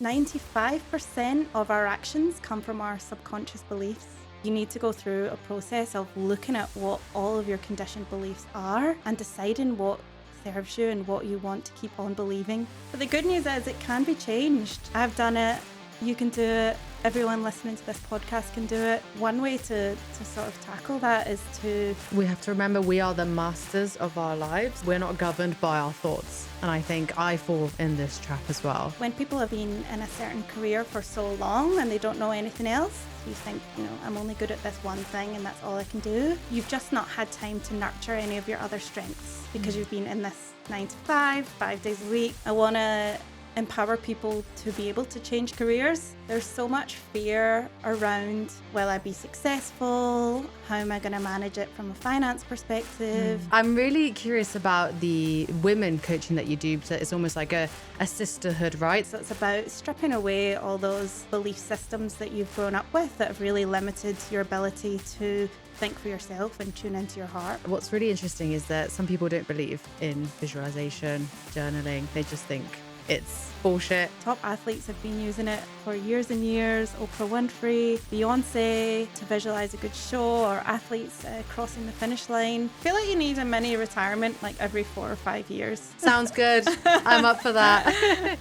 95% of our actions come from our subconscious beliefs. You need to go through a process of looking at what all of your conditioned beliefs are and deciding what serves you and what you want to keep on believing. But the good news is it can be changed. I've done it. You can do it. Everyone listening to this podcast can do it. One way to sort of tackle that is to... We have to remember we are the masters of our lives. We're not governed by our thoughts. And I think I fall in this trap as well. When people have been in a certain career for so long and they don't know anything else, you think, I'm only good at this one thing and that's all I can do. You've just not had time to nurture any of your other strengths because you've been in this 9 to 5 days a week. I want to empower people to be able to change careers. There's so much fear around, will I be successful? How am I going to manage it from a finance perspective? I'm really curious about the women coaching that you do. So it's almost like a sisterhood, right? So it's about stripping away all those belief systems that you've grown up with that have really limited your ability to think for yourself and tune into your heart. What's really interesting is that some people don't believe in visualization, journaling. They just think it's bullshit. Top athletes have been using it for years and years. Oprah Winfrey, Beyonce, to visualize a good show, or athletes crossing the finish line. I feel like you need a mini retirement like every 4 or 5 years. Sounds good. I'm up for that.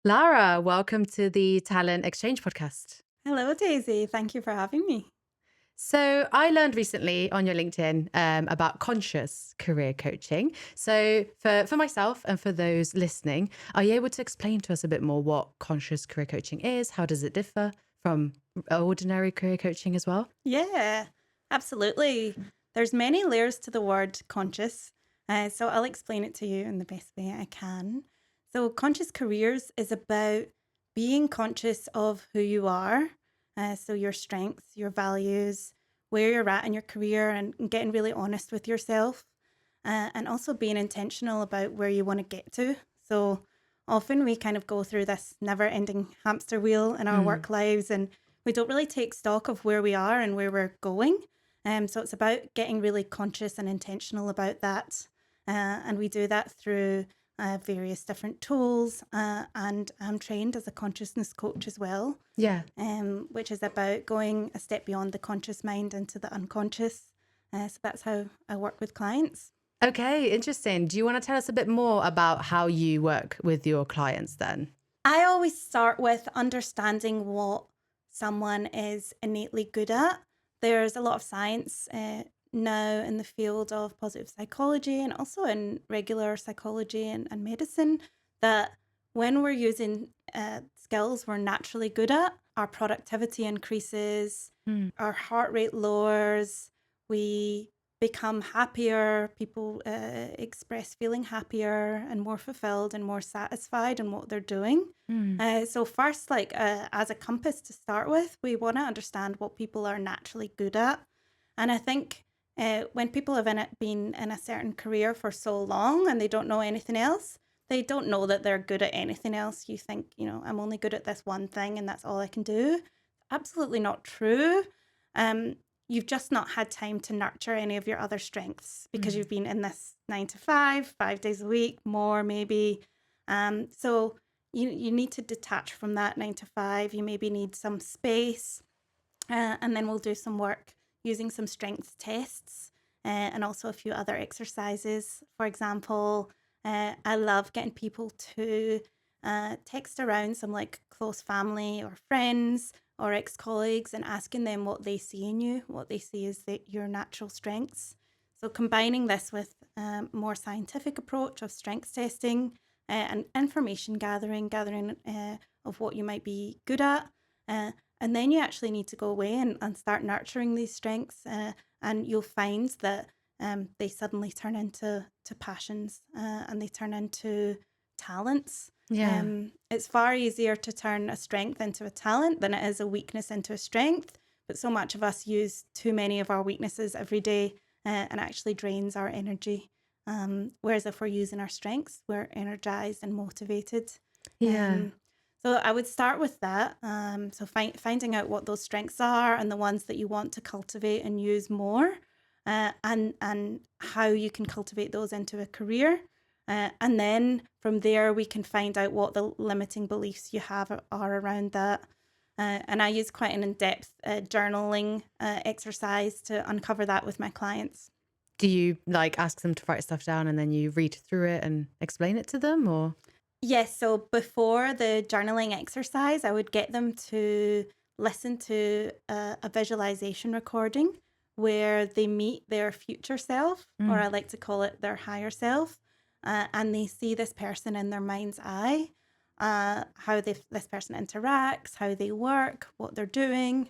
Lara, welcome to the Talent Exchange podcast. Hello, Daisy. Thank you for having me. So I learned recently on your LinkedIn about conscious career coaching. So for myself and for those listening, are you able to explain to us a bit more what conscious career coaching is? How does it differ from ordinary career coaching as well? Yeah, absolutely. There's many layers to the word conscious. So I'll explain it to you in the best way I can. So conscious careers is about being conscious of who you are. So your strengths, your values, where you're at in your career, and getting really honest with yourself, and also being intentional about where you want to get to. So often we kind of go through this never-ending hamster wheel in our work lives, and we don't really take stock of where we are and where we're going. So it's about getting really conscious and intentional about that. And we do that through various different tools, and I'm trained as a consciousness coach as well. Yeah. Which is about going a step beyond the conscious mind into the unconscious. So that's how I work with clients. Okay, interesting. Do you want to tell us a bit more about how you work with your clients then? I always start with understanding what someone is innately good at. There's a lot of science now in the field of positive psychology and also in regular psychology and medicine that when we're using skills we're naturally good at, our productivity increases, our heart rate lowers, we become happier, people express feeling happier and more fulfilled and more satisfied in what they're doing. So first, as a compass to start with, we want to understand what people are naturally good at. And I think when people have been in a certain career for so long and they don't know anything else, they don't know that they're good at anything else. You think, I'm only good at this one thing and that's all I can do. Absolutely not true. You've just not had time to nurture any of your other strengths because you've been in this 9 to 5 days a week, more maybe. So you need to detach from that 9 to 5. You maybe need some space, and then we'll do some work using some strengths tests and also a few other exercises. For example, I love getting people to text around some close family or friends or ex-colleagues and asking them what they see in you, what they see as your natural strengths. So combining this with more scientific approach of strengths testing and information gathering of what you might be good at. And then you actually need to go away and start nurturing these strengths, and you'll find that they suddenly turn into passions and they turn into talents. Yeah. It's far easier to turn a strength into a talent than it is a weakness into a strength. But so much of us use too many of our weaknesses every day and actually drains our energy. Whereas if we're using our strengths, we're energized and motivated. Yeah. So I would start with that. So finding out what those strengths are and the ones that you want to cultivate and use more, and how you can cultivate those into a career. And then from there, we can find out what the limiting beliefs you have are around that. And I use quite an in-depth journaling exercise to uncover that with my clients. Do you like ask them to write stuff down and then you read through it and explain it to them, or? Yes, so before the journaling exercise, I would get them to listen to a visualization recording where they meet their future self, or Mm. I like to call it their higher self, and they see this person in their mind's eye, how this person interacts, how they work, what they're doing.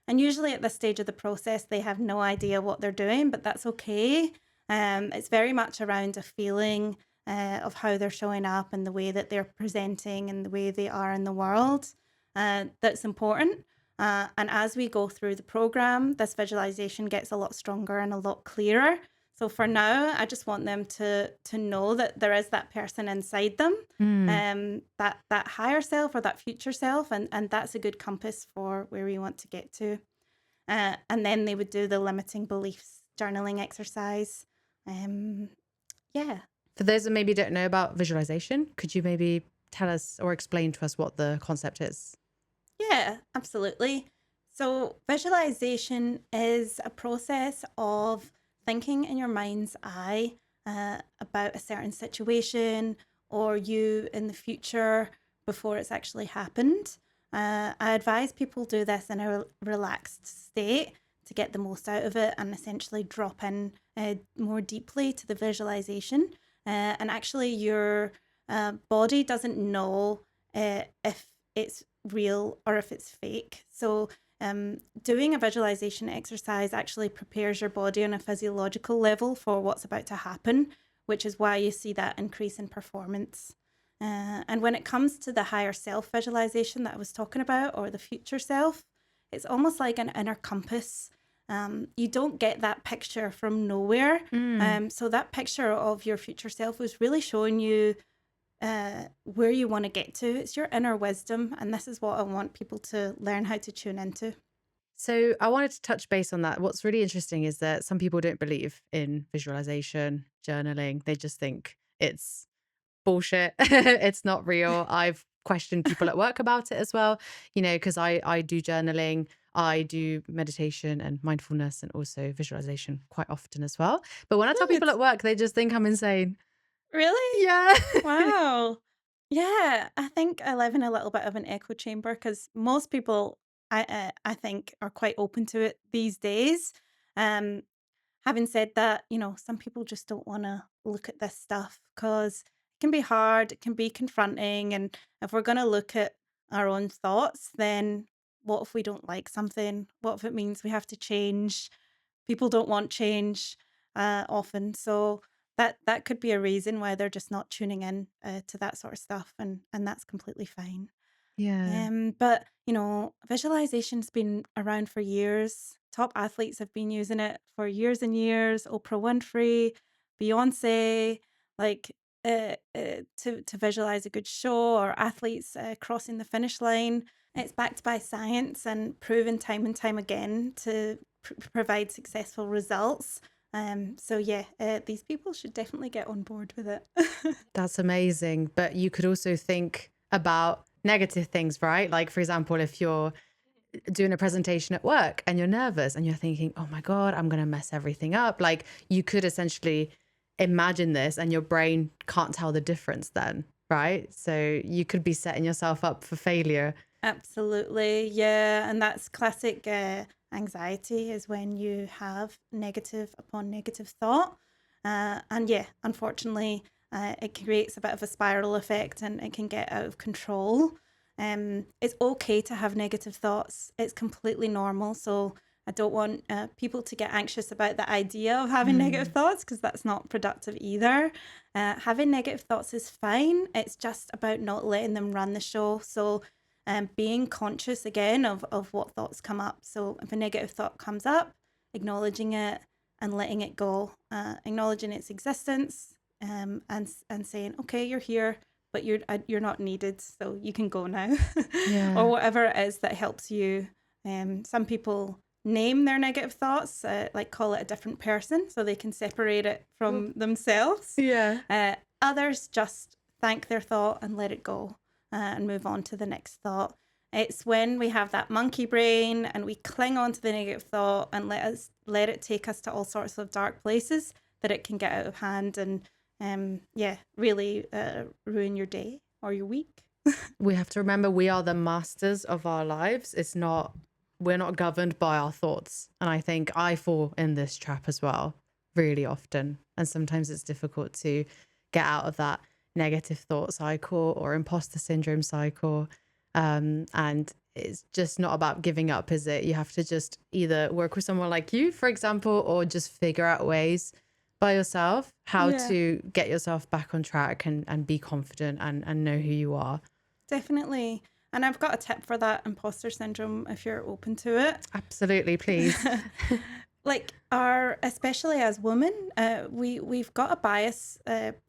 And usually at this stage of the process, they have no idea what they're doing, but that's okay. It's very much around a feeling of how they're showing up and the way that they're presenting and the way they are in the world. That's important. And as we go through the program, this visualization gets a lot stronger and a lot clearer. So for now, I just want them to know that there is that person inside them, Mm. that higher self or that future self, and that's a good compass for where we want to get to. And then they would do the limiting beliefs journaling exercise. Um, yeah. For those that maybe don't know about visualization, could you maybe tell us or explain to us what the concept is? Yeah, absolutely. So, visualization is a process of thinking in your mind's eye about a certain situation or you in the future before it's actually happened. I advise people do this in a relaxed state to get the most out of it and essentially drop in more deeply to the visualization. And actually, your body doesn't know if it's real or if it's fake. So, doing a visualization exercise actually prepares your body on a physiological level for what's about to happen, which is why you see that increase in performance. And when it comes to the higher self visualization that I was talking about, or the future self, it's almost like an inner compass. You don't get that picture from nowhere. Mm. So, that picture of your future self was really showing you where you want to get to. It's your inner wisdom, and this is what I want people to learn how to tune into. So I wanted to touch base on that. What's really interesting is that some people don't believe in visualization, journaling. They just think it's bullshit. It's not real. I've questioned people at work about it as well, because I do journaling, I do meditation and mindfulness and also visualization quite often as well. But when I tell Good. people at work, they just think I'm insane. Really? Yeah. Wow. Yeah, I think I live in a little bit of an echo chamber because most people, I think, are quite open to it these days. Um, Having said that, some people just don't want to look at this stuff because it can be hard, it can be confronting. And if we're going to look at our own thoughts, then what if we don't like something? What if it means we have to change? People don't want change often. So that could be a reason why they're just not tuning in to that sort of stuff. And that's completely fine. Yeah. But visualization's been around for years. Top athletes have been using it for years and years. Oprah Winfrey, Beyonce, like to visualize a good show or athletes crossing the finish line. It's backed by science and proven time and time again to provide successful results. So yeah, these people should definitely get on board with it. That's amazing. But you could also think about negative things, right? Like, for example, if you're doing a presentation at work and you're nervous and you're thinking, oh my God, I'm going to mess everything up. Like, you could essentially imagine this and your brain can't tell the difference then, right? So you could be setting yourself up for failure. Absolutely. Yeah. And that's classic anxiety is when you have negative upon negative thought. And yeah, unfortunately, it creates a bit of a spiral effect and it can get out of control. It's okay to have negative thoughts, it's completely normal. So I don't want people to get anxious about the idea of having negative Mm. thoughts because that's not productive either. Having negative thoughts is fine. It's just about not letting them run the show. So being conscious again of what thoughts come up. So if a negative thought comes up, acknowledging it and letting it go, acknowledging its existence, and saying, okay, you're here, but you're not needed, so you can go now, or Yeah. whatever it is that helps you. Some people name their negative thoughts, like call it a different person, so they can separate it Oh. from themselves. Yeah. Others just thank their thought and let it go, and move on to the next thought. It's when we have that monkey brain and we cling on to the negative thought and let it take us to all sorts of dark places that it can get out of hand and really ruin your day or your week. We have to remember we are the masters of our lives. We're not governed by our thoughts. And I think I fall in this trap as well, really often. And sometimes it's difficult to get out of that negative thought cycle or imposter syndrome cycle. And it's just not about giving up, is it? You have to just either work with someone like you, for example, or just figure out ways by yourself how Yeah. to get yourself back on track and be confident and know who you are. Definitely. And I've got a tip for that imposter syndrome if you're open to it. Absolutely, please. Like especially as women, we've got a bias,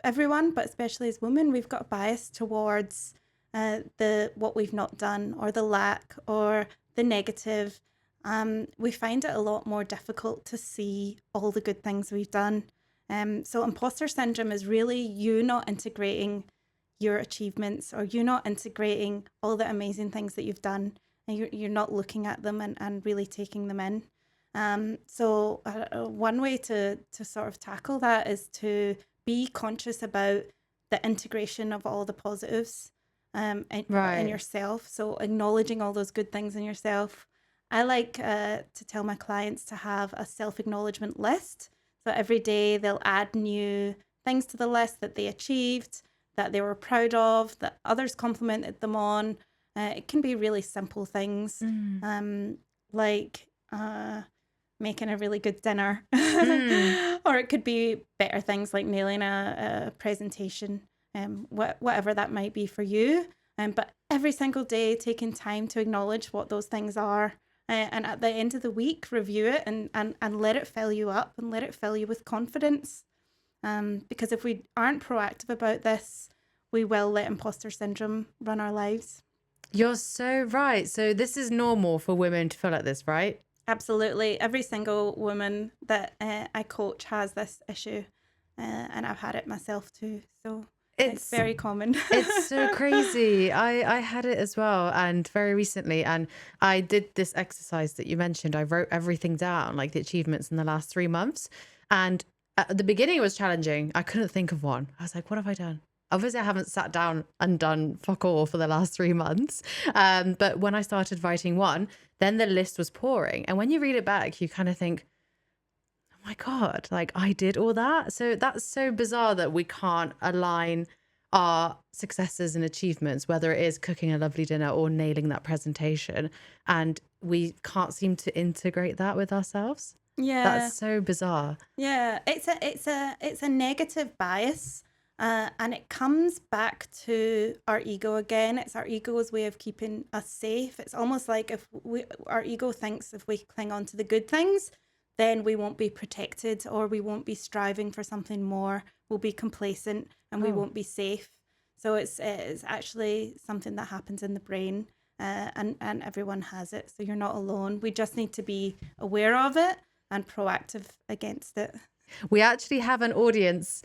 everyone, but especially as women, we've got a bias towards the what we've not done or the lack or the negative. We find it a lot more difficult to see all the good things we've done. So imposter syndrome is really you not integrating your achievements or you not integrating all the amazing things that you've done, and you're not looking at them and really taking them in. So one way to sort of tackle that is to be conscious about the integration of all the positives in Right. yourself. So acknowledging all those good things in yourself. I like to tell my clients to have a self-acknowledgement list. So every day they'll add new things to the list that they achieved, that they were proud of, that others complimented them on. It can be really simple things, like making a really good dinner, Mm. or it could be better things like nailing a presentation, whatever that might be for you. But every single day, taking time to acknowledge what those things are. And at the end of the week, review it and let it fill you up and let it fill you with confidence. Because if we aren't proactive about this, we will let imposter syndrome run our lives. You're so right. So this is normal for women to feel like this, right? Absolutely. Every single woman that I coach has this issue, and I've had it myself too. So it's very common. It's so crazy. I had it as well, and very recently, and I did this exercise that you mentioned. I wrote everything down, like the achievements in the last 3 months. And at the beginning, it was challenging. I couldn't think of one. I was like, what have I done? Obviously, I haven't sat down and done fuck all for the last 3 months. But when I started writing one, then the list was pouring. And when you read it back, you kind of think, oh my God, like I did all that. So that's so bizarre that we can't align our successes and achievements, whether it is cooking a lovely dinner or nailing that presentation, and we can't seem to integrate that with ourselves. Yeah. That's so bizarre. Yeah, it's a negative bias, and it comes back to our ego again. It's our ego's way of keeping us safe. It's almost like if our ego thinks if we cling on to the good things, then we won't be protected or we won't be striving for something more. We'll be complacent and we won't be safe. So it's actually something that happens in the brain, and everyone has it. So you're not alone. We just need to be aware of it and proactive against it. We actually have an audience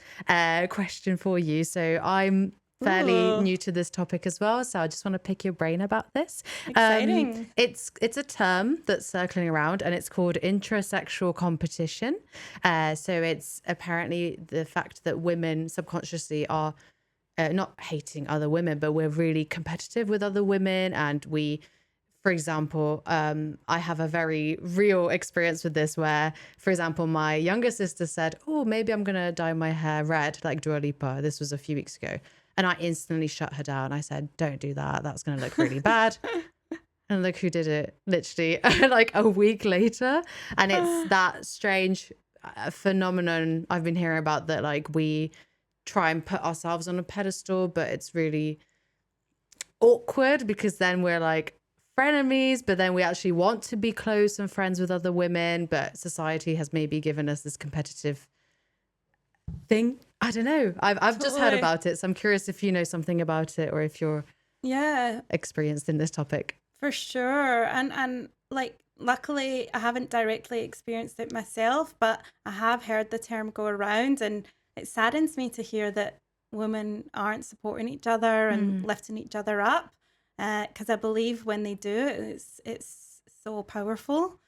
question for you. So I'm fairly new to this topic as well, so I just want to pick your brain about this. Exciting. It's a term that's circling around, and it's called intrasexual competition. So it's apparently the fact that women subconsciously are not hating other women, but we're really competitive with other women, and we, for example, I have a very real experience with this where, for example, my younger sister said, oh, maybe I'm going to dye my hair red like Dua Lipa. This was a few weeks ago. And I instantly shut her down. I said, don't do that. That's going to look really bad. And look who did it literally like a week later. And it's that strange phenomenon I've been hearing about, that like we try and put ourselves on a pedestal, but it's really awkward because then we're like frenemies, but then we actually want to be close and friends with other women, but society has maybe given us this competitive thing. I don't know. I've just heard about it, so I'm curious if you know something about it or if you're experienced in this topic. For sure. And like luckily I haven't directly experienced it myself, but I have heard the term go around, and it saddens me to hear that women aren't supporting each other and lifting each other up. Because I believe when they do, it's so powerful.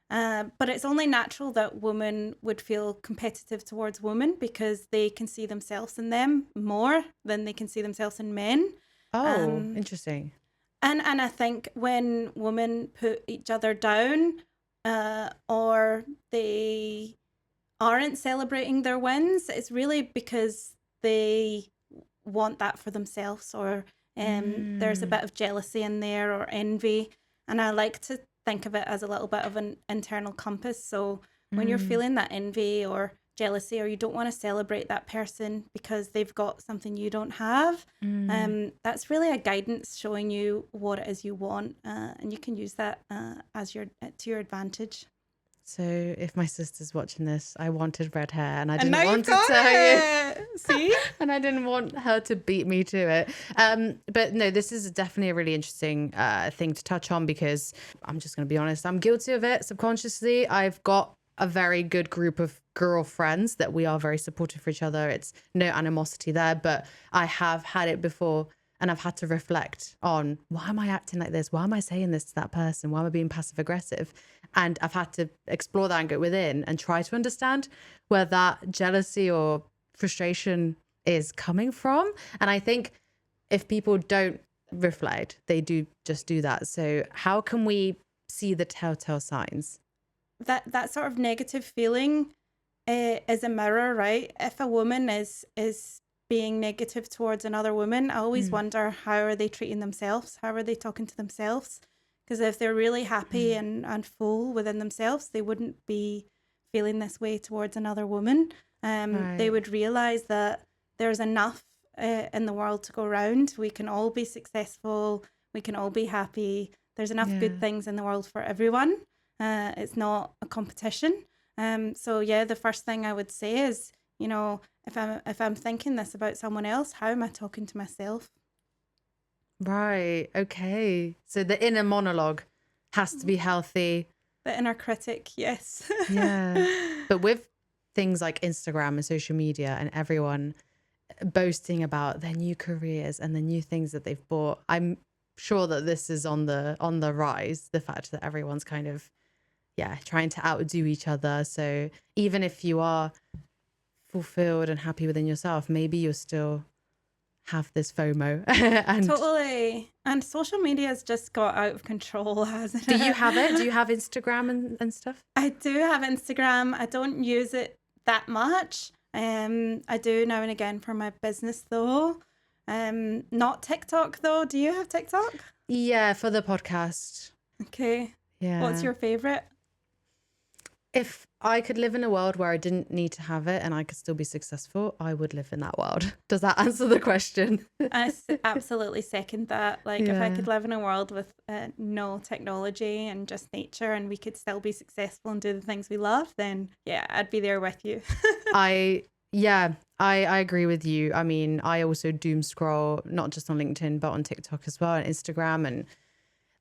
But it's only natural that women would feel competitive towards women because they can see themselves in them more than they can see themselves in men. Oh, Um, interesting. and I think when women put each other down, or they aren't celebrating their wins, it's really because they want that for themselves, or there's a Mm, bit of jealousy in there or envy. And I like to think of it as a little bit of an internal compass. So when you're mm, feeling that envy or jealousy, or you don't want to celebrate that person because they've got something you don't have, mm. that's really a guidance showing you what it is you want, and you can use that as to your advantage. So if my sister's watching this, I wanted red hair and I And didn't now you've want to got tell you. it. See? And I didn't want her to beat me to it. But no, this is definitely a really interesting thing to touch on, because I'm just going to be honest, I'm guilty of it subconsciously. I've got a very good group of girlfriends that we are very supportive for each other. It's no animosity there, but I have had it before. And I've had to reflect on, why am I acting like this? Why am I saying this to that person? Why am I being passive aggressive? And I've had to explore that and go within and try to understand where that jealousy or frustration is coming from. And I think if people don't reflect, they do just do that. So how can we see the telltale signs? That sort of negative feeling is a mirror, right? If a woman is being negative towards another woman, I always Mm, wonder, how are they treating themselves? How are they talking to themselves? Because if they're really happy mm, and full within themselves, they wouldn't be feeling this way towards another woman. They right. would realize that there's enough in the world to go around. We can all be successful. We can all be happy. There's enough good Yeah. things in the world for everyone. It's not a competition. So yeah, the first thing I would say is, if I'm thinking this about someone else, how am I talking to myself? Right. Okay. So the inner monologue has to be healthy. The inner critic, yes. Yeah. But with things like Instagram and social media and everyone boasting about their new careers and the new things that they've bought, I'm sure that this is on the rise, the fact that everyone's kind of, yeah, trying to outdo each other. So even if you are fulfilled and happy within yourself, maybe you still have this FOMO. And Totally. And social media has just got out of control, hasn't do you it? have it? Do you have Instagram and stuff? I do have Instagram. I don't use it that much. I do now and again for my business though. Not TikTok though. Do you have TikTok? Yeah, for the podcast. Okay. What's Yeah. your favorite? If I could live in a world where I didn't need to have it and I could still be successful, I would live in that world. Does that answer the question? Absolutely second that. Like, if I Yeah. could live in a world with no technology and just nature, and we could still be successful and do the things we love, then yeah, I'd be there with you. I yeah, I agree with you. I mean, I also doom scroll not just on LinkedIn but on TikTok as well and Instagram, and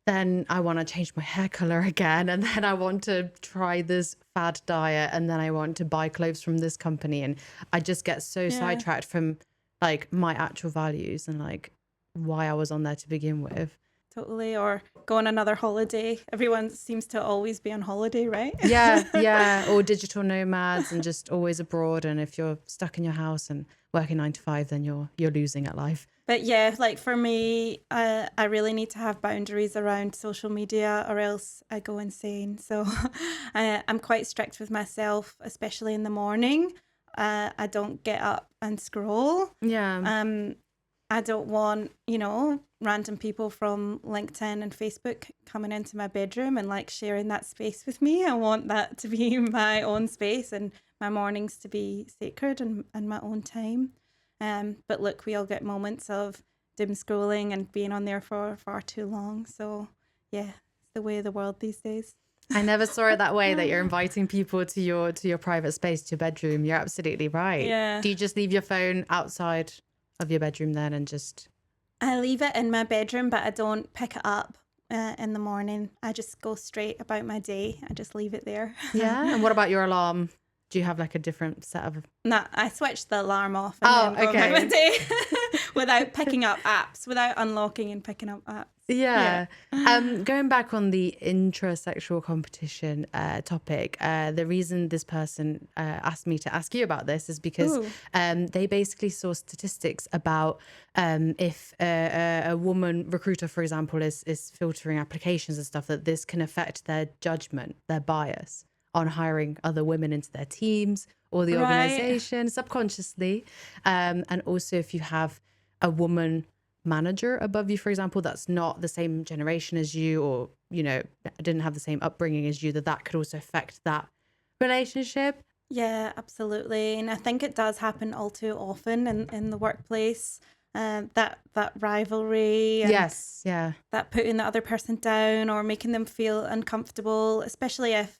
then I want to change my hair color again, and then I want to try this fad diet, and then I want to buy clothes from this company, and I just get so Yeah. sidetracked from like my actual values and like why I was on there to begin with. Totally. Or go on another holiday. Everyone seems to always be on holiday, right? Yeah, yeah, or digital nomads and just always abroad. And if you're stuck in your house and working 9 to 5, then you're losing at life. But yeah, like for me, I really need to have boundaries around social media, or else I go insane. So I'm quite strict with myself, especially in the morning. I don't get up and scroll. Yeah. Um, I don't want, random people from LinkedIn and Facebook coming into my bedroom and like sharing that space with me. I want that to be my own space, and my mornings to be sacred and my own time. But look, we all get moments of doom scrolling and being on there for far too long. So yeah, it's the way of the world these days. I never saw it that way, that you're inviting people to your private space, to your bedroom. You're absolutely right. Yeah. Do you just leave your phone outside of your bedroom then and just I leave it in my bedroom, but I don't pick it up in the morning. I just go straight about my day. I just leave it there. yeah? And what about your alarm? do you have like a different set of? Nah, I switched the alarm off and Oh, then go about my okay. day without picking up apps, without unlocking and picking up apps. Yeah. Yeah. Going back on the intrasexual competition topic, the reason this person asked me to ask you about this is because Ooh, they basically saw statistics about if a woman recruiter, for example, is filtering applications and stuff, that this can affect their judgment, their bias on hiring other women into their teams or the right. organization subconsciously. And also if you have a woman manager above you, for example, that's not the same generation as you, or didn't have the same upbringing as you, that could also affect that relationship. Yeah, absolutely. And I think it does happen all too often in the workplace. That rivalry and Yes, yeah. that putting the other person down or making them feel uncomfortable, especially if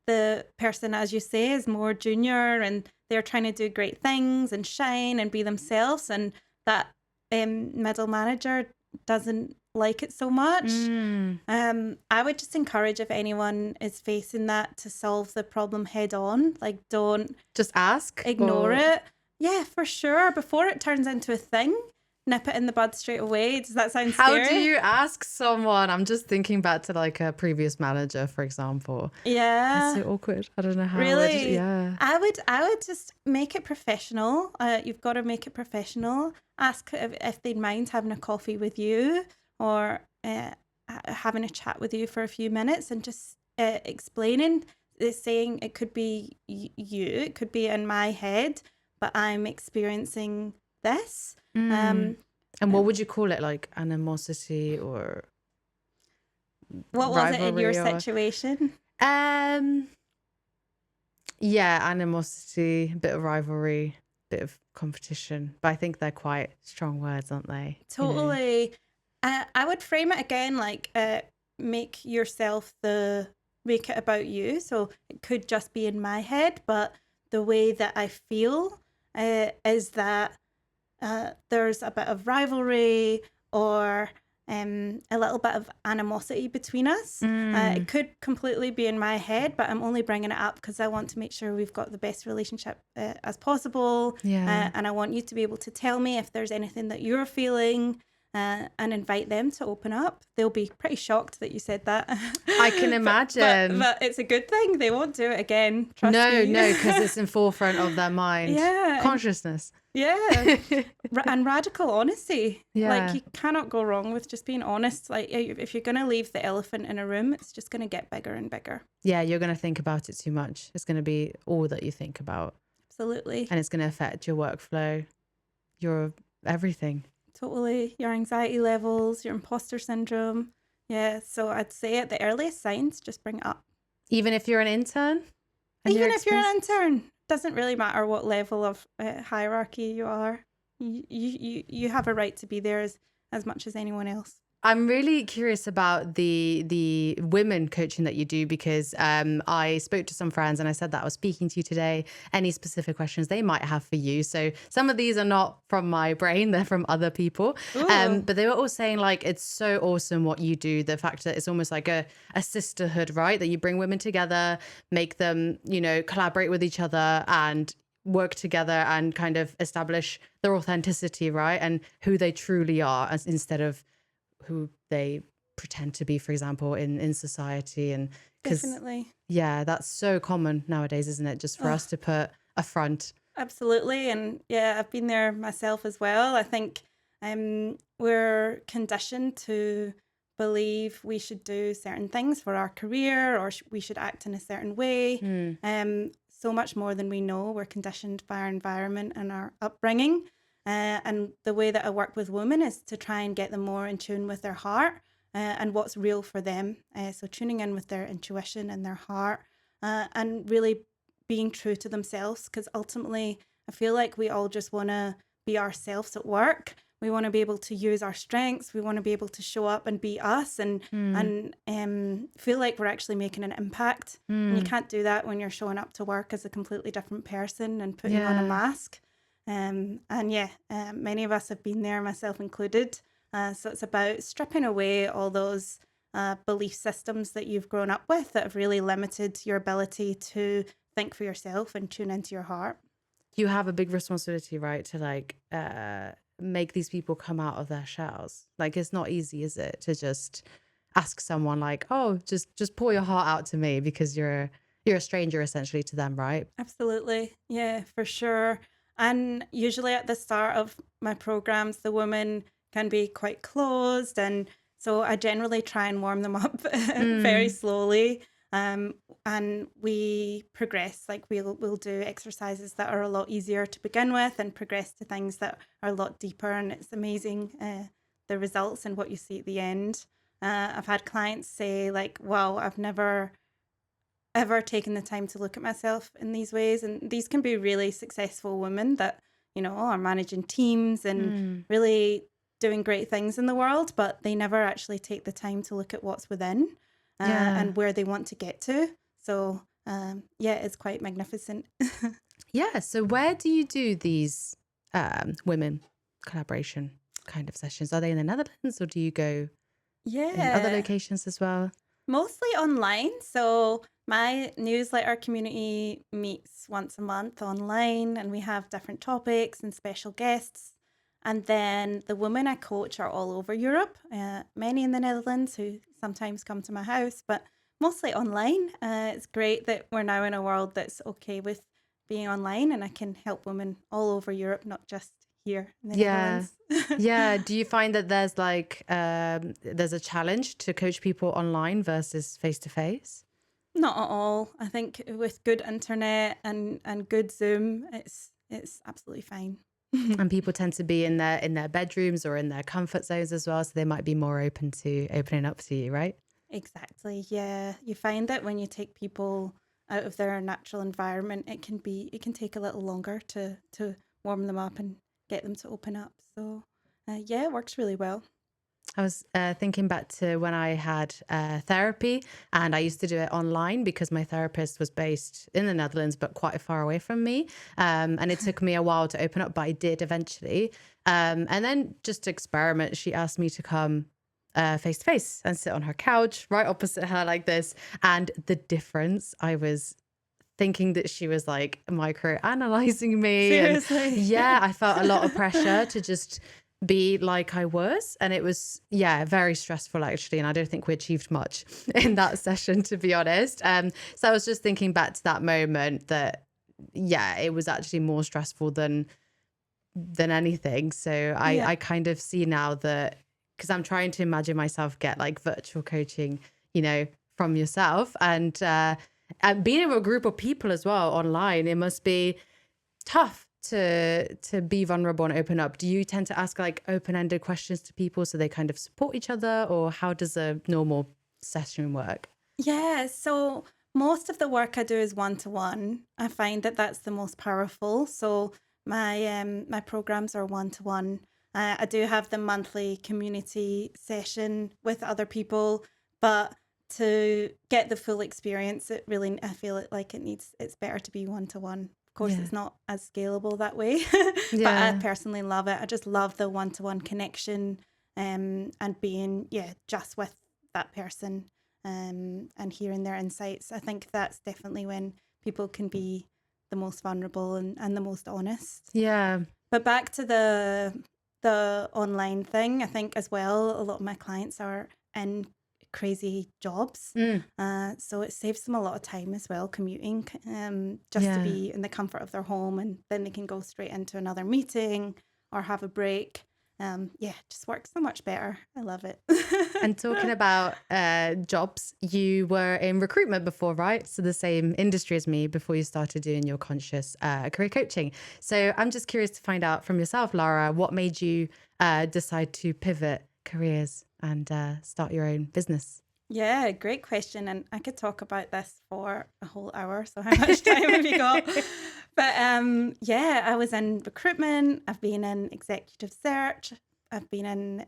the person, as you say, is more junior and they're trying to do great things and shine and be themselves, and that middle manager doesn't like it so much. Mm. I would just encourage, if anyone is facing that, to solve the problem head on. Like, don't Just ask, ignore or it. Yeah, for sure. Before it turns into a thing, nip it in the bud straight away. Does that sound how do scary? you ask someone? I'm just thinking back to like a previous manager, for example. That's Yeah. so awkward. I don't know how I would. Really, Yeah. I would just make it professional. You've got to make it professional. Ask if they'd mind having a coffee with you, or having a chat with you for a few minutes, and just explaining, saying it could be you, it could be in my head, but I'm experiencing this. Mm. Um, And what um, would you call it? Like animosity or what was it in your rivalry, or situation? um yeah, animosity, bit of rivalry, bit of competition. But I think they're quite strong words, aren't they? Totally. I would frame it again like, make yourself make it about you. So it could just be in my head, but the way that I feel is that there's a bit of rivalry, or a little bit of animosity between us. It Mm, could completely be in my head, but I'm only bringing it up because I want to make sure we've got the best relationship as possible. yeah. And I want you to be able to tell me if there's anything that you're feeling, and invite them to open up. They'll be pretty shocked that you said that. I can imagine. But it's a good thing. They won't do it again. Trust No, me. no, because it's in forefront of their mind. Yeah. And Consciousness. yeah. And radical honesty. Like, Yeah. you cannot go wrong with just being honest. Like, if you're going to leave the elephant in a room, it's just going to get bigger and bigger. Yeah, you're going to think about it too much. It's going to be all that you think about. Absolutely. And it's going to affect your workflow, your everything. Totally. Your anxiety levels, your imposter syndrome. Yeah. So I'd say at the earliest signs, just bring it up. Even if you're an intern and you're Even if you're an experienced. intern, doesn't really matter what level of hierarchy you are. You have a right to be there as much as anyone else. I'm really curious about the women coaching that you do, because I spoke to some friends and I said that I was speaking to you today. Any specific questions they might have for you? So some of these are not from my brain; they're from other people. Ooh, But they were all saying like it's so awesome what you do. The fact that it's almost like a sisterhood, right? That you bring women together, make them collaborate with each other and work together and kind of establish their authenticity, right? And who they truly are, as instead of who they pretend to be, for example, in society. And because, definitely. yeah, that's so common nowadays, isn't it? Just for Oh, us to put a front. absolutely. And yeah, I've been there myself as well. I think we're conditioned to believe we should do certain things for our career, or we should act in a certain way. Mm, So much more than we know. We're conditioned by our environment and our upbringing. And the way that I work with women is to try and get them more in tune with their heart, and what's real for them. So tuning in with their intuition and their heart, and really being true to themselves. Because ultimately, I feel like we all just want to be ourselves at work. We want to be able to use our strengths. We want to be able to show up and be us, and mm, feel like we're actually making an impact. And you mm. can't do that when you're showing up to work as a completely different person and putting on a Yeah. mask. And yeah, many of us have been there, myself included. So it's about stripping away all those belief systems that you've grown up with that have really limited your ability to think for yourself and tune into your heart. You have a big responsibility, right, to like make these people come out of their shells. Like it's not easy, is it, to just ask someone like, oh, just pour your heart out to me because you're a stranger essentially to them, right? Absolutely. Yeah, for sure. And usually at the start of my programs, the women can be quite closed. And so I generally try and warm them up very Mm, slowly. Um, and we progress, like we'll do exercises that are a lot easier to begin with and progress to things that are a lot deeper. And it's amazing the results and what you see at the end. I've had clients say, like, wow, I've never ever taken the time to look at myself in these ways. And these can be really successful women that, are managing teams and mm. really doing great things in the world, but they never actually take the time to look at what's within Yeah. and where they want to get to. So, yeah, it's quite magnificent. Yeah. So where do you do these women collaboration kind of sessions? Are they in the Netherlands or do you go in other Yeah. locations as well? Mostly online. So my newsletter community meets once a month online, and we have different topics and special guests. And then the women I coach are all over Europe, many in the Netherlands who sometimes come to my house, but mostly online. It's great that we're now in a world that's okay with being online, and I can help women all over Europe, not just here in the Yeah. Netherlands. Yeah. Do you find that there's like there's a challenge to coach people online versus face to face? Not at all. I think with good internet and good Zoom, it's absolutely fine. And people tend to be in their bedrooms or in their comfort zones as well, so they might be more open to opening up to you, right? Exactly. Yeah. You find that when you take people out of their natural environment, it can take a little longer to warm them up and get them to open up. So, yeah, it works really well. I was thinking back to when I had therapy, and I used to do it online because my therapist was based in the Netherlands, but quite far away from me. And it took me a while to open up, but I did eventually. And then just to experiment, she asked me to come face to face and sit on her couch right opposite her like this. And the difference, I was thinking that she was like micro analyzing me. And Seriously. yeah, I felt a lot of pressure to just be like I was. And it was, yeah, very stressful actually. And I don't think we achieved much in that session, to be honest. So I was just thinking back to that moment that, yeah, it was actually more stressful than anything. So Yeah. I kind of see now that because I'm trying to imagine myself get like virtual coaching, from yourself and being in a group of people as well online, it must be tough to be vulnerable and open up. Do you tend to ask like open-ended questions to people so they kind of support each other, or how does a normal session work? Yeah, so most of the work I do is one to one. I find that that's the most powerful. So my programs are one to one. I do have the monthly community session with other people, but to get the full experience, it really I feel it like it's better to be one to one. Of course, Yeah. it's not as scalable that way, but I Yeah. personally love it. I just love the one to one connection, and being just with that person and hearing their insights. I think that's definitely when people can be the most vulnerable and the most honest. Yeah. But back to the online thing, I think as well, a lot of my clients are in crazy jobs. Mm, So it saves them a lot of time as well, commuting, just to yeah. be in the comfort of their home, and then they can go straight into another meeting or have a break. Yeah, just works so much better. I love it. And talking about jobs, you were in recruitment before, right? So the same industry as me before you started doing your conscious career coaching. So I'm just curious to find out from yourself, Lara, what made you decide to pivot careers and start your own business? Yeah, great question. And I could talk about this for a whole hour. So how much time have you got? But yeah, I was in recruitment. I've been in executive search. I've been in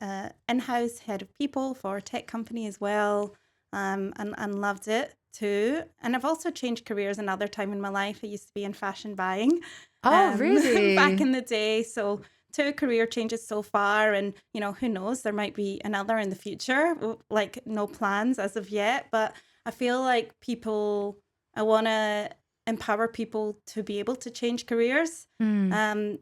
in-house head of people for a tech company as well, and loved it too. And I've also changed careers another time in my life. I used to be in fashion buying Oh, back really? in the day. So two career changes so far, and who knows, there might be another in the future. Like no plans as of yet, but I feel like people, I want to empower people to be able to change careers. Mm.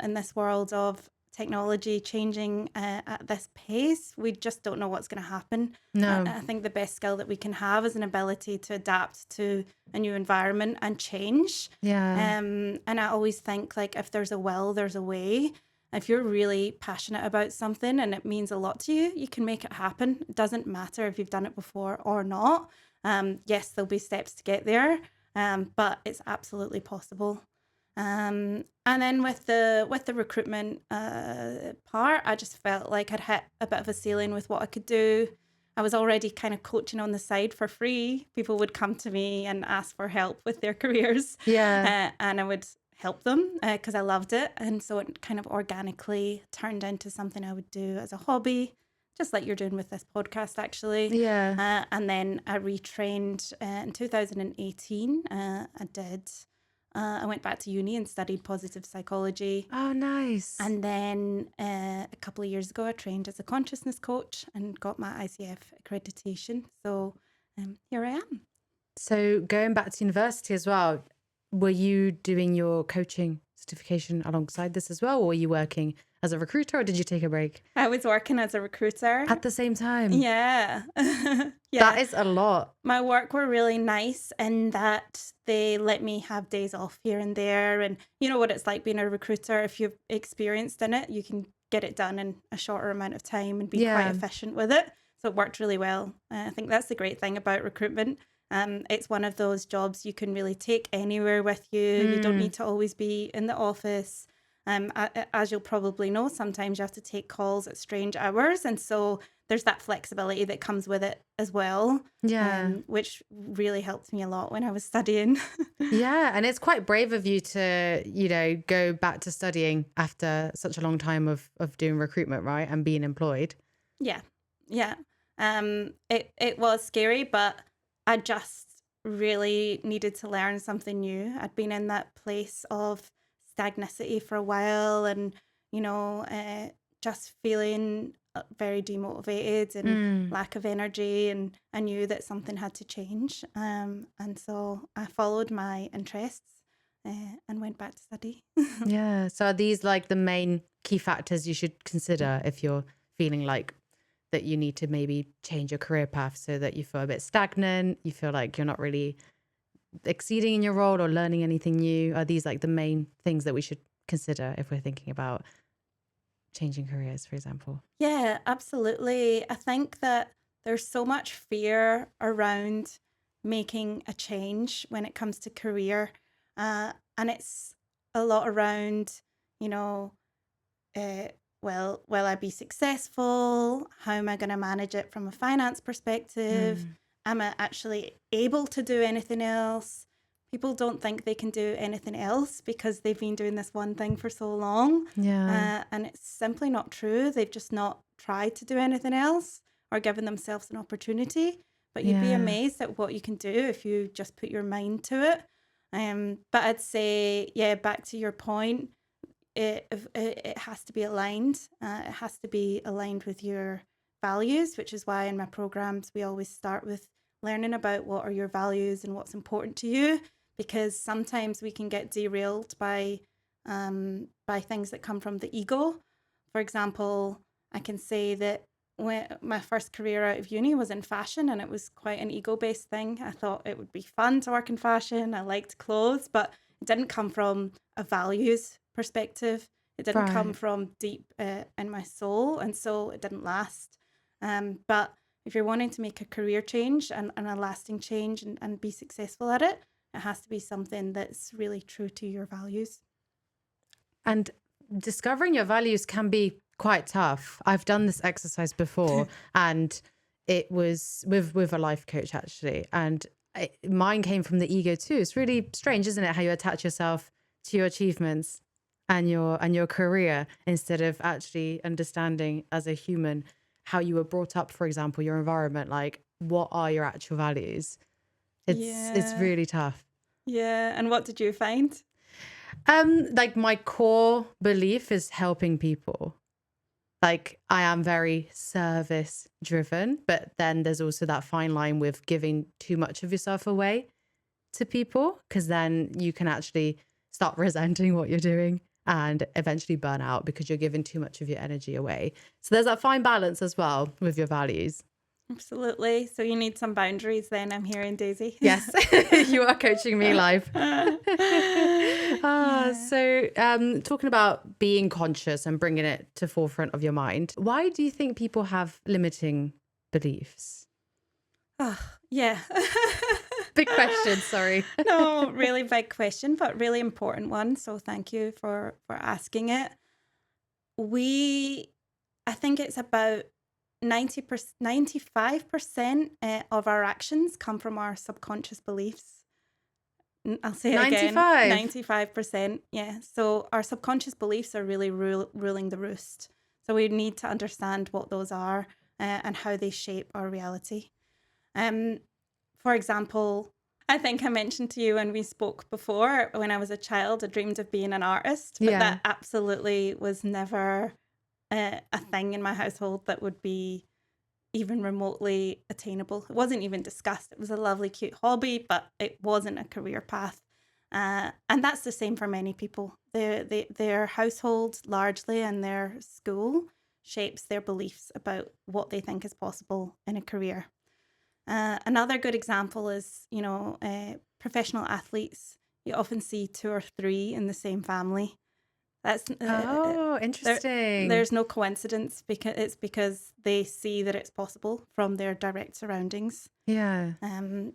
In this world of technology changing at this pace, we just don't know what's going to happen. And No. I think the best skill that we can have is an ability to adapt to a new environment and change. Yeah. And I always think, like, if there's a will, there's a way. If you're really passionate about something and it means a lot to you, you can make it happen. It doesn't matter if you've done it before or not. Yes, there'll be steps to get there, but it's absolutely possible. And then with the recruitment part, I just felt like I'd hit a bit of a ceiling with what I could do. I was already kind of coaching on the side for free. People would come to me and ask for help with their careers, Yeah. and I would help them because I loved it. And so it kind of organically turned into something I would do as a hobby, just like you're doing with this podcast, actually. Yeah. And then I retrained in 2018. I went back to uni and studied positive psychology. Oh, nice. And then a couple of years ago, I trained as a consciousness coach and got my ICF accreditation. So here I am. So going back to university as well, were you doing your coaching certification alongside this as well, or were you working as a recruiter, or did you take a break I was working as a recruiter. at the same time? Yeah. That Yeah. is a lot. My work were really nice in that they let me have days off here and there. And you know what it's like being a recruiter. If you've experienced in it, you can get it done in a shorter amount of time and be quite Yeah. efficient with it. So it worked really well. I think that's the great thing about recruitment. It's one of those jobs you can really take anywhere with you. You don't need to always be in the office. As you'll probably know, sometimes you have to take calls at strange hours. And so there's that flexibility that comes with it as well, Yeah. which really helped me a lot when I was studying. Yeah. And it's quite brave of you to, go back to studying after such a long time of doing recruitment, right? And being employed. Yeah. Yeah. It was scary, but I just really needed to learn something new. I'd been in that place of stagnicity for a while and, just feeling very demotivated and lack of energy. And I knew that something had to change. And so I followed my interests and went back to study. Yeah. So are these like the main key factors you should consider if you're feeling like that you need to maybe change your career path so that you feel a bit stagnant, you feel like you're not really exceeding in your role or learning anything new? Are these like the main things that we should consider if we're thinking about changing careers, for example? Yeah, absolutely. I think that there's so much fear around making a change when it comes to career. And it's a lot around, you know, will I be successful? How am I going to manage it from a finance perspective? Am I actually able to do anything else? People don't think they can do anything else because they've been doing this one thing for so long. Yeah. And it's simply not true. They've just not tried to do anything else or given themselves an opportunity. But you'd be Yeah. amazed at what you can do if you just put your mind to it. But I'd say, yeah, back to your point, it has to be aligned. It has to be aligned with your values, which is why in my programs we always start with learning about what are your values and what's important to you, because sometimes we can get derailed by things that come from the ego. For example, I can say that when my first career out of uni was in fashion, and it was quite an ego-based thing. I thought it would be fun to work in fashion. I liked clothes, but it didn't come from a values perspective. It didn't come Right. from deep in my soul, and so it didn't last. But if you're wanting to make a career change and a lasting change and be successful at it, it has to be something that's really true to your values. And discovering your values can be quite tough. I've done this exercise before, and it was with a life coach actually, and mine came from the ego too. It's really strange, isn't it, how you attach yourself to your achievements and your career instead of actually understanding as a human how you were brought up, for example, your environment, like what are your actual values. It's Yeah. really tough. Yeah. And what did you find? Like my core belief is helping people. Like I am very service driven, but then there's also that fine line with giving too much of yourself away to people, because then you can actually start resenting what you're doing and eventually burn out because you're giving too much of your energy away. So there's that fine balance as well with your values. Absolutely. So you need some boundaries then, I'm hearing, Daisy. Yes, you are coaching me live. Yeah. So talking about being conscious and bringing it to forefront of your mind, why do you think people have limiting beliefs? Oh, yeah. Big question, sorry. No, really big question, but really important one. So thank you for asking it. I think it's about 90%, 95% of our actions come from our subconscious beliefs. I'll say it again, 95. 95%. Yeah. So our subconscious beliefs are really ruling the roost. So we need to understand what those are and how they shape our reality. Um, for example, I think I mentioned to you when we spoke before, when I was a child, I dreamed of being an artist, but Yeah. that absolutely was never a thing in my household that would be even remotely attainable. It wasn't even discussed. It was a lovely, cute hobby, but it wasn't a career path. And that's the same for many people. Their household largely and their school shapes their beliefs about what they think is possible in a career. Another good example is, professional athletes. You often see two or three in the same family. That's Oh, there. interesting. There's no coincidence because they see that it's possible from their direct surroundings. Yeah.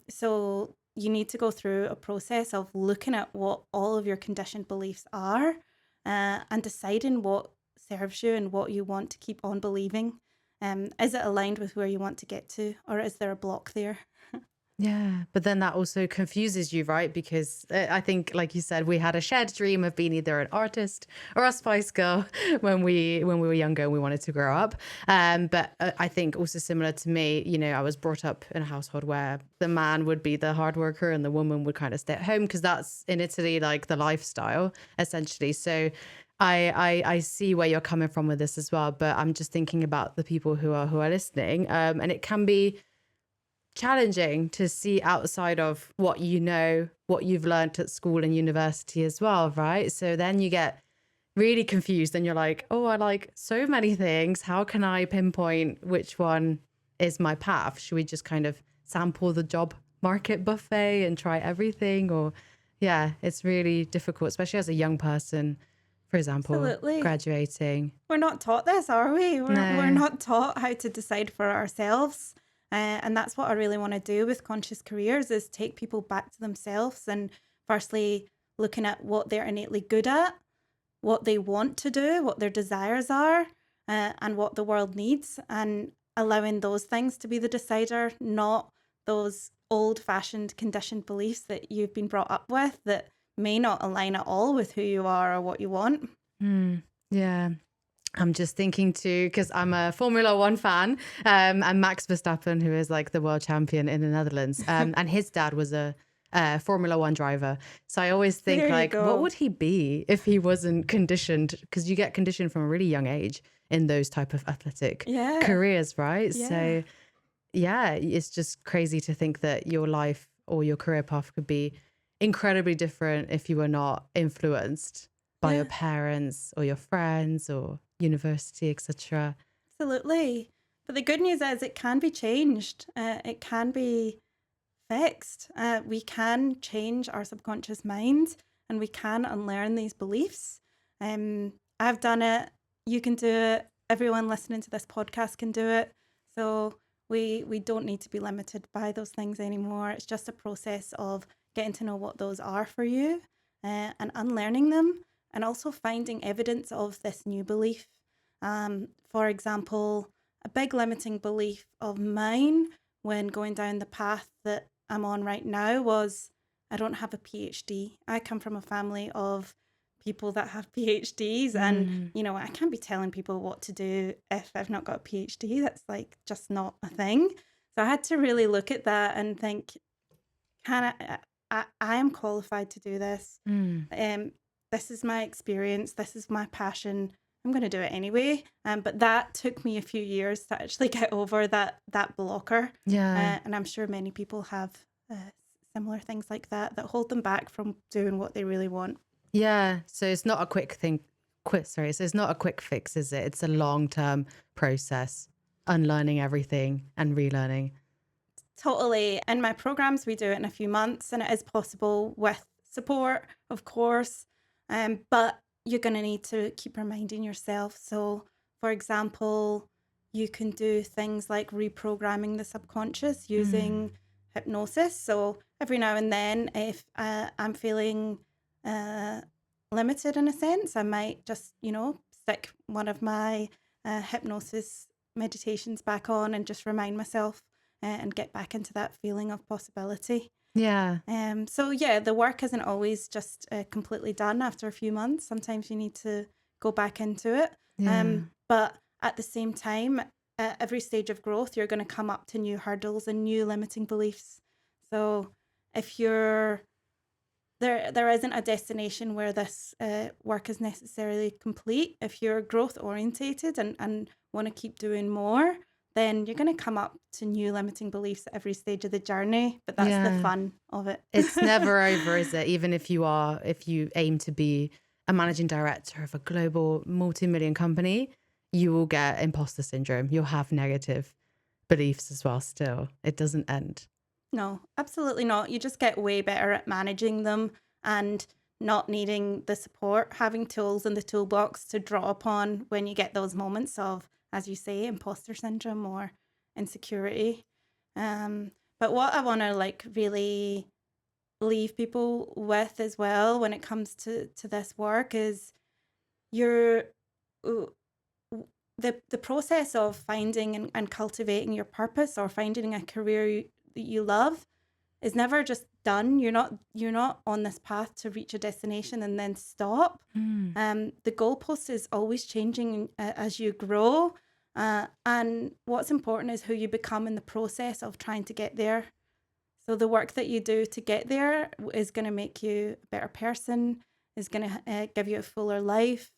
So you need to go through a process of looking at what all of your conditioned beliefs are, and deciding what serves you and what you want to keep on believing. Is it aligned with where you want to get to, or is there a block there? Yeah, but then that also confuses you, right? Because I think, like you said, we had a shared dream of being either an artist or a Spice Girl when we were younger and we wanted to grow up. But I think also similar to me, I was brought up in a household where the man would be the hard worker and the woman would kind of stay at home, because that's in Italy like the lifestyle essentially. So I see where you're coming from with this as well. But I'm just thinking about the people who are listening, and it can be challenging to see outside of what what you've learned at school and university as well, right? So then you get really confused and you're like, oh, I like so many things. How can I pinpoint which one is my path? Should we just kind of sample the job market buffet and try everything? Or, yeah, it's really difficult, especially as a young person, for example, Absolutely. graduating. We're not taught this, are we? We're No. not taught how to decide for ourselves. And that's what I really want to do with conscious careers, is take people back to themselves and firstly looking at what they're innately good at, what they want to do, what their desires are, and what the world needs, and allowing those things to be the decider, not those old fashioned conditioned beliefs that you've been brought up with that may not align at all with who you are or what you want. Hmm. Yeah. I'm just thinking too, because I'm a Formula One fan, and Max Verstappen, who is like the world champion in the Netherlands, and his dad was a Formula One driver. So I always think There you like, what go. would he be if he wasn't conditioned? Because you get conditioned from a really young age in those type of athletic Yeah. careers, right? Yeah. So yeah, it's just crazy to think that your life or your career path could be incredibly different if you were not influenced by your Yeah. parents or your friends or university, etc. Absolutely. But the good news is it can be changed. It can be fixed. We can change our subconscious mind and we can unlearn these beliefs. I've done it. You can do it. Everyone listening to this podcast can do it. So we don't need to be limited by those things anymore. It's just a process of getting to know what those are for you, and unlearning them, and also finding evidence of this new belief. For example, a big limiting belief of mine when going down the path that I'm on right now was I don't have a PhD. I come from a family of people that have PhDs, and Mm, I can't be telling people what to do if I've not got a PhD. That's like just not a thing. So I had to really look at that and think, can I am qualified to do this. mm. Um, this is my experience. This is my passion. I'm going to do it anyway. But that took me a few years to actually get over that blocker. Yeah. And I'm sure many people have similar things like that that hold them back from doing what they really want. Yeah. So it's not a quick thing. Sorry. So it's not a quick fix, is it? It's a long-term process, unlearning everything and relearning. Totally. In my programs, we do it in a few months, and it is possible with support, of course. But you're going to need to keep reminding yourself. So, for example, you can do things like reprogramming the subconscious Mm. using hypnosis. So, every now and then, if I'm feeling uh, limited in a sense, I might just, stick one of my hypnosis meditations back on and just remind myself and get back into that feeling of possibility. Yeah. So yeah, the work isn't always just completely done after a few months. Sometimes you need to go back into it. Yeah. But at the same time, at every stage of growth, you're going to come up to new hurdles and new limiting beliefs. So if you're there isn't a destination where this work is necessarily complete. If you're growth orientated and want to keep doing more, then you're going to come up to new limiting beliefs at every stage of the journey. But that's the Yeah. fun of it. It's never over, is it? Even if you aim to be a managing director of a global multi-million company, you will get imposter syndrome. You'll have negative beliefs as well still. It doesn't end. No, absolutely not. You just get way better at managing them and not needing the support, having tools in the toolbox to draw upon when you get those moments of, as you say, imposter syndrome or insecurity. But what I want to really leave people with as well when it comes to this work is your w- the process of finding and cultivating your purpose or finding a career that you love is never just done. You're not on this path to reach a destination and then stop. Mm. The goalpost is always changing as you grow. And what's important is who you become in the process of trying to get there. So the work that you do to get there is going to make you a better person, is going to give you a fuller life.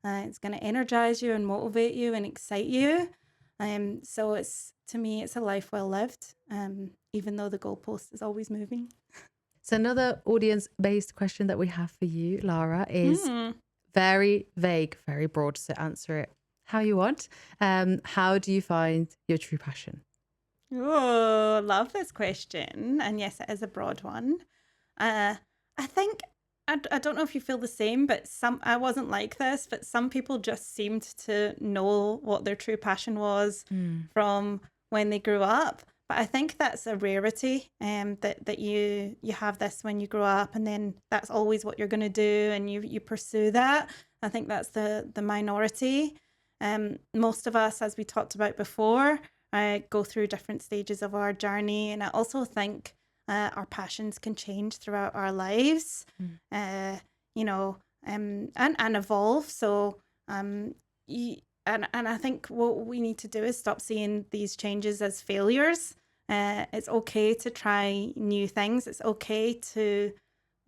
It's going to energize you and motivate you and excite you. So it's to me, it's a life well lived, even though the goalpost is always moving. So another audience-based question that we have for you, Lara, is Hmm. very vague, very broad. So answer it how you want. How do you find your true passion? Oh, love this question. And yes, it is a broad one. Uh, I think I don't know if you feel the same, but I wasn't like this, but some people just seemed to know what their true passion was Mm. from when they grew up. But I think that's a rarity, that you have this when you grow up, and then that's always what you're going to do, and you pursue that. I think that's the minority. Most of us, as we talked about before, go through different stages of our journey, and I also think our passions can change throughout our lives, Mm. uh, and evolve. So, you, and I think what we need to do is stop seeing these changes as failures. It's okay to try new things. It's okay to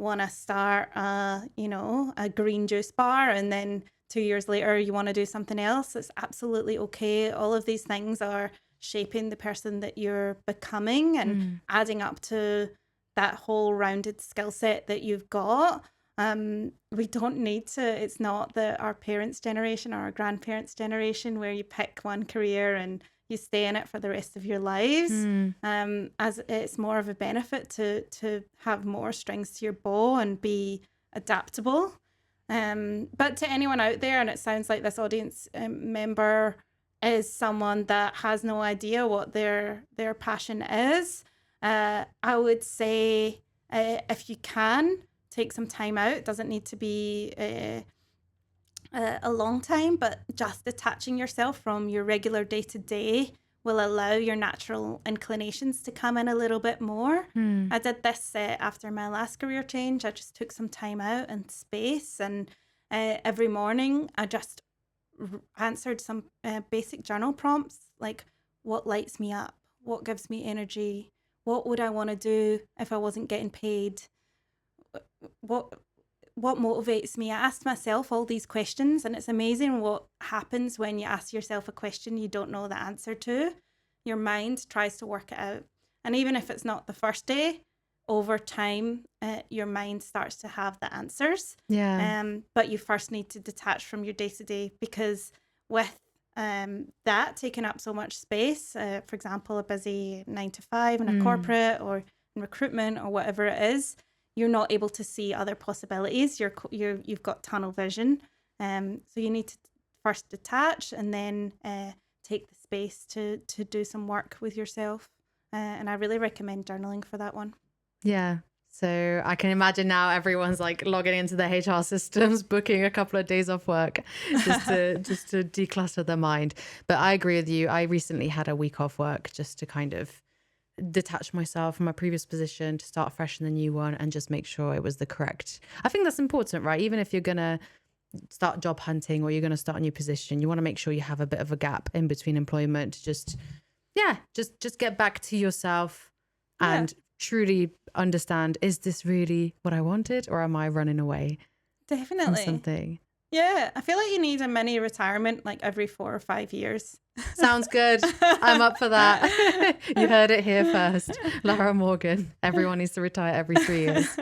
want to start, a green juice bar, and then 2 years later you want to do something else. It's absolutely okay. All of these things are shaping the person that you're becoming and Mm. adding up to that whole rounded skill set that you've got. We don't need to, it's not our parents' generation or our grandparents' generation where you pick one career and you stay in it for the rest of your lives. Mm. As it's more of a benefit to have more strings to your bow and be adaptable. But to anyone out there, and it sounds like this audience member is someone that has no idea what their passion is, I would say if you can take some time out, it doesn't need to be a long time, but just detaching yourself from your regular day to day will allow your natural inclinations to come in a little bit more. Mm. I did this after my last career change. I just took some time out and space, and every morning I just answered some basic journal prompts like, what lights me up? What gives me energy? What would I want to do if I wasn't getting paid? What what motivates me? I asked myself all these questions, and it's amazing what happens when you ask yourself a question you don't know the answer to. Your mind tries to work it out. And even if it's not the first day, over time, your mind starts to have the answers. Yeah. But you first need to detach from your day to day, because with that taking up so much space, for example, a busy 9 to 5 in a Mm. corporate or in recruitment or whatever it is, you're not able to see other possibilities. You've got tunnel vision. So you need to first detach and then take the space to do some work with yourself. And I really recommend journaling for that one. Yeah. So I can imagine now everyone's like logging into their HR systems, booking a couple of days off work just to declutter their mind. But I agree with you. I recently had a week off work just to kind of detach myself from my previous position, to start fresh in the new one, and just make sure it was the correct. I think that's important, right? Even if you're gonna start job hunting or you're gonna start a new position, you want to make sure you have a bit of a gap in between employment to just get back to yourself Yeah, and truly understand, is this really what I wanted, or am I running away from definitely. something? Yeah, I feel like you need a mini retirement like every 4 or 5 years. Sounds good. I'm up for that. You heard it here first. Lara Morgan. Everyone needs to retire every 3 years.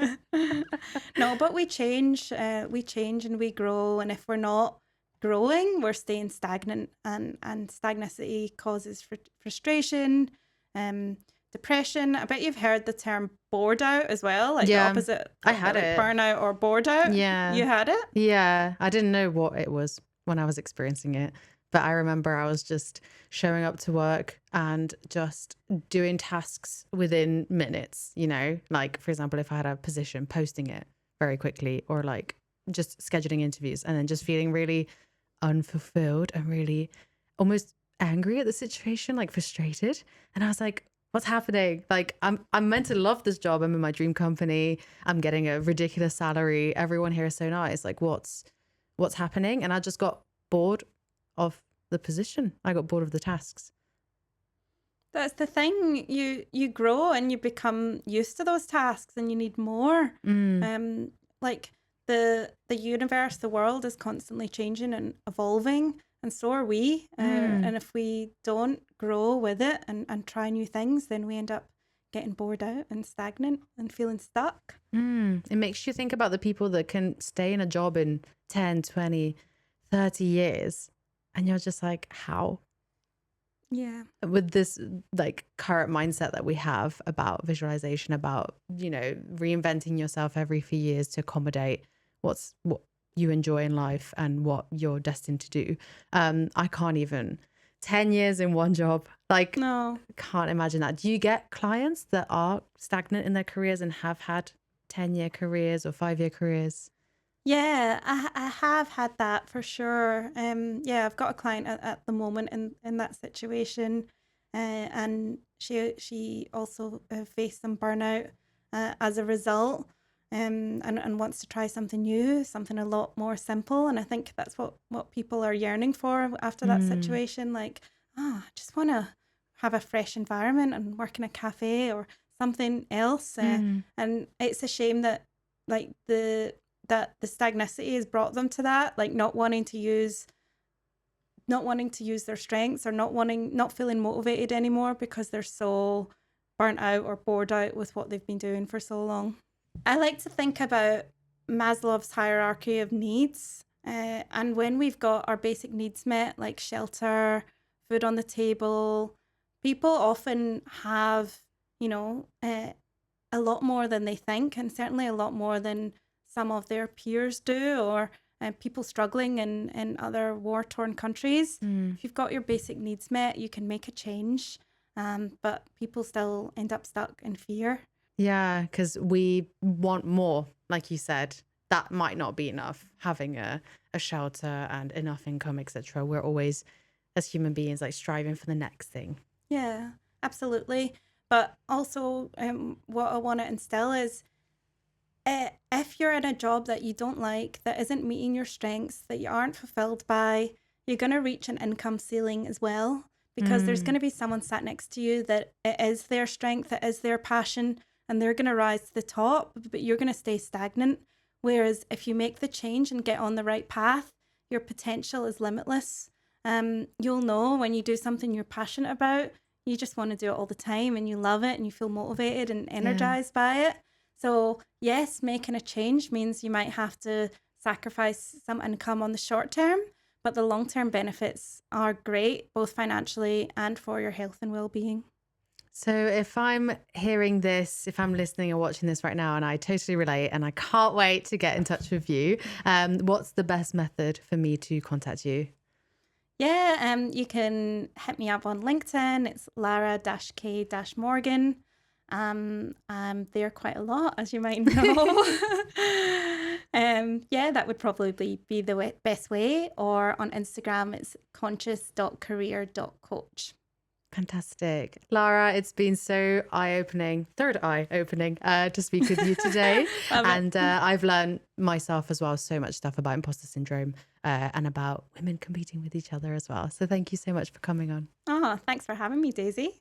No, but we change and we grow. And if we're not growing, we're staying stagnant. And stagnancy causes frustration, um, depression. I bet you've heard the term bored out as well, like the Yeah, opposite, I had like it. burnout or bored out. Yeah. You had it? Yeah. I didn't know what it was when I was experiencing it. But I remember I was just showing up to work and just doing tasks within minutes, like, for example, if I had a position, posting it very quickly, or like just scheduling interviews, and then just feeling really unfulfilled and really almost angry at the situation, like frustrated. And I was like, what's happening? Like, I'm meant to love this job. I'm in my dream company. I'm getting a ridiculous salary. Everyone here is so nice. Like, what's happening? And I just got bored of the position. I got bored of the tasks. That's the thing. You grow and you become used to those tasks, and you need more. Mm, Like the universe, the world is constantly changing and evolving, and so are we. mm, And if we don't grow with it and try new things, then we end up getting bored out and stagnant and feeling stuck. It makes you think about the people that can stay in a job in 10, 20, 30 years. And you're just like, how? Yeah. With this like current mindset that we have about visualization, about reinventing yourself every few years to accommodate what you enjoy in life and what you're destined to do. I can't even 10 years in one job, like, No. can't imagine that. Do you get clients that are stagnant in their careers and have had 10-year careers or 5-year careers? Yeah, I have had that for sure. Yeah, I've got a client at the moment in that situation, and she also faced some burnout as a result, and wants to try something new, something a lot more simple. And I think that's what people are yearning for after that Mm, situation. Like, I just want to have a fresh environment and work in a cafe or something else. mm, And it's a shame that like the stagnancy has brought them to that, like not wanting to use their strengths, or not feeling motivated anymore because they're so burnt out or bored out with what they've been doing for so long. I like to think about Maslow's hierarchy of needs, and when we've got our basic needs met, like shelter, food on the table, people often have, you know, a lot more than they think, and certainly a lot more than some of their peers do, or people struggling in other war-torn countries. mm. If you've got your basic needs met, you can make a change, but people still end up stuck in fear. Yeah, because we want more, like you said. That might not be enough, having a shelter and enough income, etc. We're always, as human beings, like striving for the next thing. Yeah, absolutely. But also, what I want to instill is, if you're in a job that you don't like, that isn't meeting your strengths, that you aren't fulfilled by, you're going to reach an income ceiling as well, because there's going Mm, to be someone sat next to you that it is their strength, it is their passion, and they're going to rise to the top, but you're going to stay stagnant. Whereas if you make the change and get on the right path, your potential is limitless. You'll know when you do something you're passionate about, You just want to do it all the time and you love it and you feel motivated and Yeah. energized by it. So, yes, making a change means you might have to sacrifice some income on the short term, but the long term benefits are great, both financially and for your health and well being. So if I'm hearing this, if I'm listening or watching this right now and I totally relate and I can't wait to get in touch with you, what's the best method for me to contact you? Yeah, you can hit me up on LinkedIn. It's Lara-K-Morgan. I'm there quite a lot, as you might know. Yeah, that would probably be the best way. Or on Instagram, it's conscious.career.coach. Fantastic. Lara, it's been so eye-opening, third eye-opening to speak with you today. Love it. And I've learned myself as well so much stuff about imposter syndrome and about women competing with each other as well. So thank you so much for coming on. Oh, thanks for having me, Daisy.